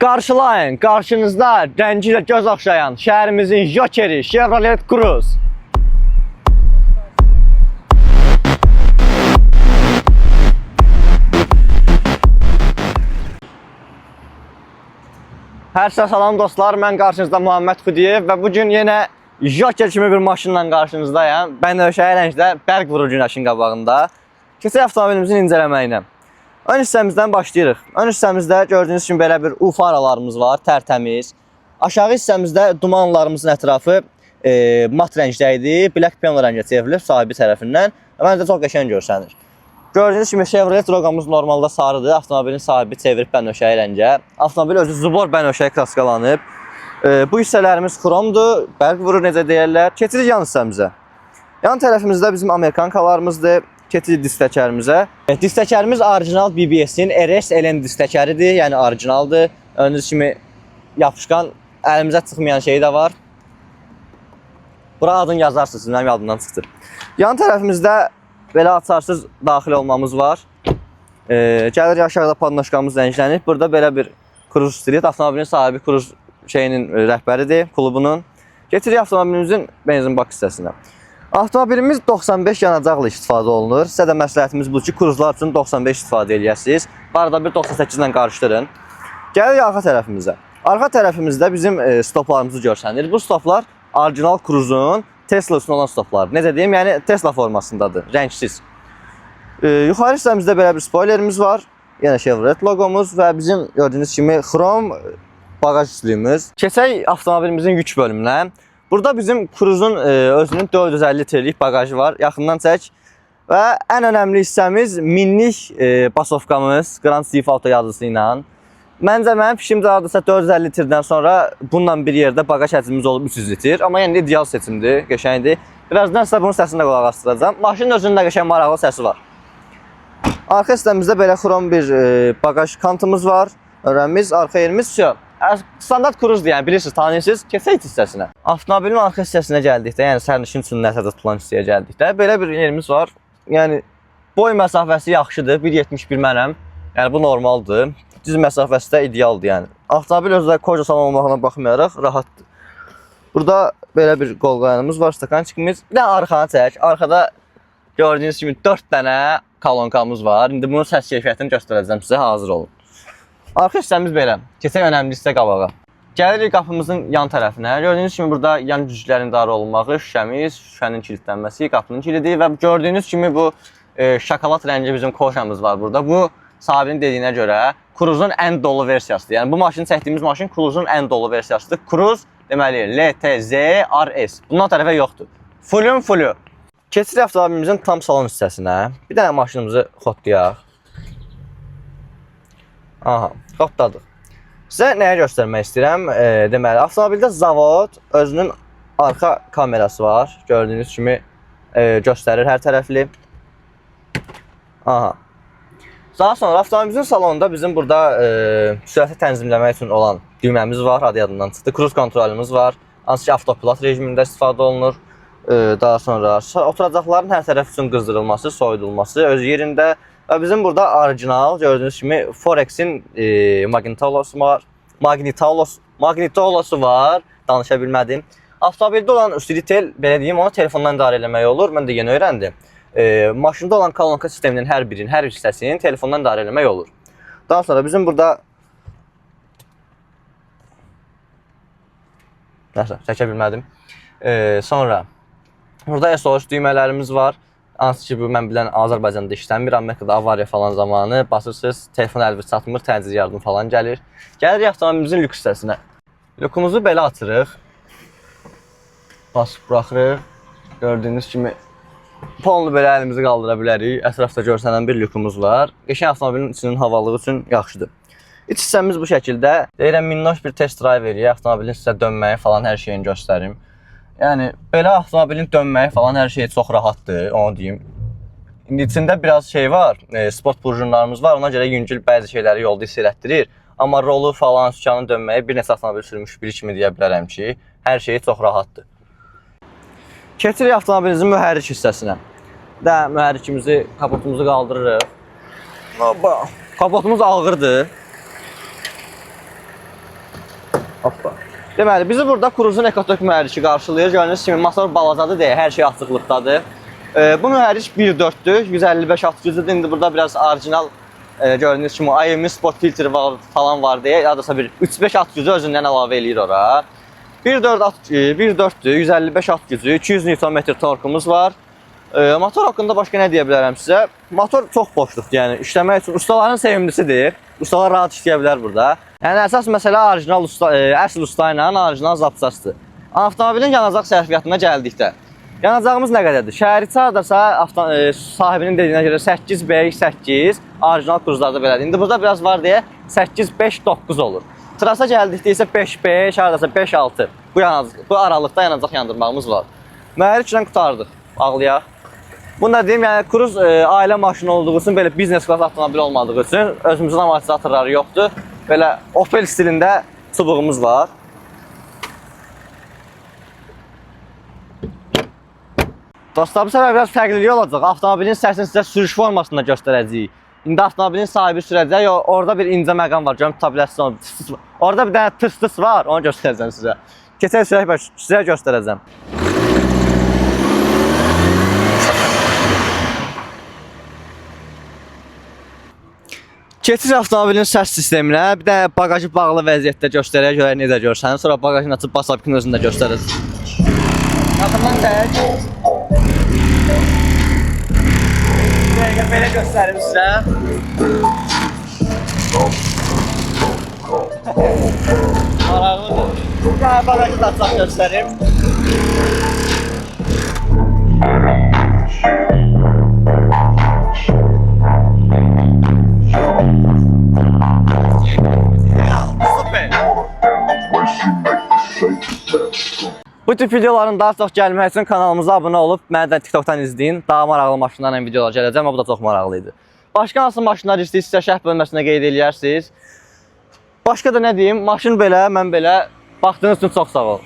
Qarşılayın, qarşınızda rəngi ilə göz oxşayan şəhərimizin jokeri Chevrolet Cruze. Hər şey salam dostlar, mən qarşınızda Muhammed Xudiyev və bugün yenə joker kimi bir maşınla qarşınızdayım. Bənövşəyi rəngdə bərq vurur günəşin qabağında. Keçək avtomobilimizin incələməyinə. Ön hissəmizdən başlayırıq. Ön hissəmizdə gördüyünüz kimi belə bir U faralarımız var, tərtəmiz. Aşağı hissəmizdə dumanlarımızın ətrafı mat rəngdə idi, black piano rəngə çevrilib sahibi tərəfindən. Məncə çox qəşəng görsənir. Gördüyünüz kimi Chevrolet loqomuz normalda sarıdır. Avtomobilin sahibi çevirib bənövşəyi rəngə. Avtomobil özü zubor bənövşəyi kraskalanıb. Bu hissələrimiz xromdur, bərq vurur necə deyərlər. Keçirik yan hissəmizə. Yan tərəfimizdə bizim Amerikankalarımızdır. Keçirik diskəkərimizə. Diskəkərimiz orijinal BBS-in RS LN diskəkəridir, yəni orijinaldır. Gördüyünüz kimi yapışqan, əlimizə çıxmayan şey də var. Bura adını yazarsınız, mənim yadımdan çıxdı. Yan tərəfimizdə belə açarsız daxil olmamız var. Gəlir aşağıda podnoşkamız rənglənib. Burada belə bir Cruze Street, avtomobilin sahibi Cruze şeyinin rəhbəridir, klubunun. Keçirik avtomobilimizin benzin bak hissəsinə. Avtomobilimiz 95 yanacaqla istifadə olunur. Sizə də məsləhətimiz bu ki, Cruze'lar üçün 95 istifadə edəsiniz. Barada bir 98 ilə qarışdırın. Gəlirik arxa tərəfimizə. Arxa tərəfimizdə bizim stoplarımızı görsənir. Bu stoplar orijinal Cruze'un Tesla üçün olan stoplar. Necə deyim, yəni Tesla formasındadır, rəngsiz. Yuxarı hissəmizdə belə bir spoilerimiz var. Yəni Chevrolet loqomuz və bizim gördüyünüz kimi xrom bagaj üslüyümüz. Keçək avtomobilimizin yük bölümünə. Burada bizim Cruze'un özünün 450 litrlik bagajı var. Yaxından çək. Və ən önəmli hissəmiz minlik basovkamız Grand Sif Auto yazısı ilə. Məncə mənim fikrimcə hardasa 450 litrdən sonra bununla bir yerdə bagaj həcmimiz olub 300 litr. Amma yəni ideal seçimdir, qəşəngdir. Birazdan sizə bunun səsində qulaq asdıracağım. Maşının özünün də qəşəng maraqlı səsi var. Arxa hissəmizdə belə xrom bir bagaj kantımız var. Önəmimiz, arxa yerimiz şu. Standart Cruze yəni bilirsiniz, tanıyırsınız. Keçək hissəsinə. Avtomobilin arxa hissəsinə gəldikdə, yəni sərnişin üçün nəzərdə tutulan hissəyə gəldikdə belə bir yerimiz var. Yəni boy məsafəsi yaxşıdır, 1.71 mənəm. Yəni bu normaldır. Diz məsafəsi də idealdır yəni. Avtomobil özü də koca salon olmağına baxmayaraq rahatdır. Burada belə bir qol qayanımız var, stakançikimiz. Bir dənə arxana çək. Arxada gördüyünüz kimi 4 dənə kolonkamız var. İndi bunun səs keyfiyyətini göstərəcəm sizə, hazır olun. Arxa hissəmiz belə. Keçək önəmli hissə qabağa. Gəlirik qapımızın yan tərəfinə. Gördüyünüz kimi burada yan güclərin idarə olunmağı, şüşəmiz, şüşənin kilidlənməsi, qapının kilidi və gördüyünüz kimi bu şokolad rəngi bizim koşamız var burada. Bu sahibinin dediyinə görə Cruze'un ən dolu versiyasıdır. Yəni bu maşını çəkdiyimiz maşın Cruze'un ən dolu versiyasıdır. Cruze deməli LTZ RS. Bundan tərəfə yoxdur. Fullün fullu. Keçirik avtomobilimizin tam salon hissəsinə. Bir dənə maşınımızı xotlayaq. Aha, xotladıq. Sizə nəyə göstərmək istəyirəm? Deməli, avtomobildə zavod özünün arxa kamerası var. Gördüyünüz kimi göstərir hər tərəfli. Aha. Daha sonra avtomobilimizin salonunda bizim burada sürəti tənzimləmək üçün olan düyməmiz var, adı yadından çıxdı. Cruze kontrolümüz var. Hansı ki, avtopilot rejimində istifadə olunur. Daha sonra oturacaqların hər tərəf üçün qızdırılması, soyudulması öz yerində. Və bizim burada orijinal gördüyünüz kimi Forex'in magnitolosu var. Danışa bilmədim. Avtomobildə olan üstülitel, belə deyim, onu telefondan idarə eləmək olur. Mən də yeni öyrəndim. Maşında olan kolonka sisteminin hər birinin, hər hissəsini telefondan idarə eləmək olur. Daha sonra bizim burada nəsə, çəkə bilmədim. Sonra burada SOS düymələrimiz var. Hansı ki, bu mən bilən Azərbaycanda işləmir, Amerikada avariya falan zamanı basırsınız, telefon əlbir çatmır, təcil yardım falan gəlir. Gəlirik avtomobilimizin lük hissəsinə. Lükumuzu belə açırıq. Basıb buraxırıq. Gördüyünüz kimi polnu belə əlimizi qaldıra bilərik. Ətrafda görsənən bir lükumuz var. Qəşəng avtomobilin içinin havalığı üçün yaxşıdır. İç hissəmiz bu şəkildə. Deyirəm, minnoş bir test drive veririk. Avtomobilin sizə dönməyi falan hər şeyini göstərim. Yəni, belə avtomobilin dönməyi falan hər şey çox rahatdır, onu deyim. İndi içində biraz şey var, sport burjunlarımız var, ona görə yüngül bəzi şeyləri yolda hiss elətdirir. Amma rolu falan, sükanın dönməyi bir neçə avtomobil sürmüş biri kimi deyə bilərəm ki, hər şey çox rahatdır. Keçirik avtomobilimizin mühərrik hissəsinə. Mühərrikimizi, kapotumuzu qaldırırıq. Kapotumuz ağırdır. Hoppa. Deməli, bizi burada Cruise'un Ekotok mühərriki qarşılayır. Gördüyünüz kimi motor balacadır deyə hər şey açıqlıqdadır. Bu mühərrik 1.4'dür, 155 at gücüdür. İndi burada biraz orijinal gördüyünüz kimi IMU Sport filtri falan var deyə, ya da bir 3-5 at gücü özündən əlavə eləyir ora. 1.4'dür, 155 at gücü, 200 Nm torkumuz var. Motor haqqında başqa nə deyə bilərəm sizə? Motor çox boşluqdur, yəni işləmək üçün ustaların sevimlisidir. Ustalar rahat işləyə bilər burada. Yəni əsas məsələ orijinal usta, əsl usta ilə orijinal zapsasdır. Avtomobilin yanacaq sərfiyyatına gəldikdə, yanacağımız nə qədərdir? Şəhər içi hardasa sahibinin dediyinə görə 8-5-8, orijinal Cruise'larda belədir. İndi burada biraz var deyə 8-5-9 olur. Trasa gəldikdə isə 5-5, hardasa 5-6. Bu aralıqda yanacaq yandırmağımız var. Mühərriklə qutardıq, ağlayaq. Bunu da deyim, yəni Cruise ailə maşını olduğu üçün, belə biznes klas avtomobil olmadığı üçün özümüzün amortizatörləri yoxdur. Belə Opel stilində çubuğumuz var. Dostlar, bu səfər biraz fərqliliyi olacaq. Avtomobilin səsini sizə sürüş formasında göstərəcəyik. İndi avtomobilin sahibi sürəcək, orada bir incə məqam var, görüm tuta bilərsiniz. Orada bir dənə tıs-tıs var, onu göstərəcəm sizə. Keçək sürək, sizə göstərəcəm. Keçiş avtomobilin səs sisteminə, bir də bagajı bağlı vəziyyətdə göstərək, görək necə görsəniz. Sonra bagajını açıb basabkin özündə göstəriz. Yaxından tək. Bir dəqiqə belə göstərim sizə. Maraqlıdır. Bir dənə bagajı da açaq göstərim. Bu tip videoların daha çox gəlmək üçün kanalımıza abunə olub, məni də TikTok'dan izləyin. Daha maraqlı maşınlarla videolar gələcəm, bu da çox maraqlı idi. Başqa hansı maşınlar istəyirsinizsə şərh bölməsində qeyd eləyərsiniz. Başqa da nə deyim, maşın belə, mən belə. Baxdığınız üçün çox sağ olun.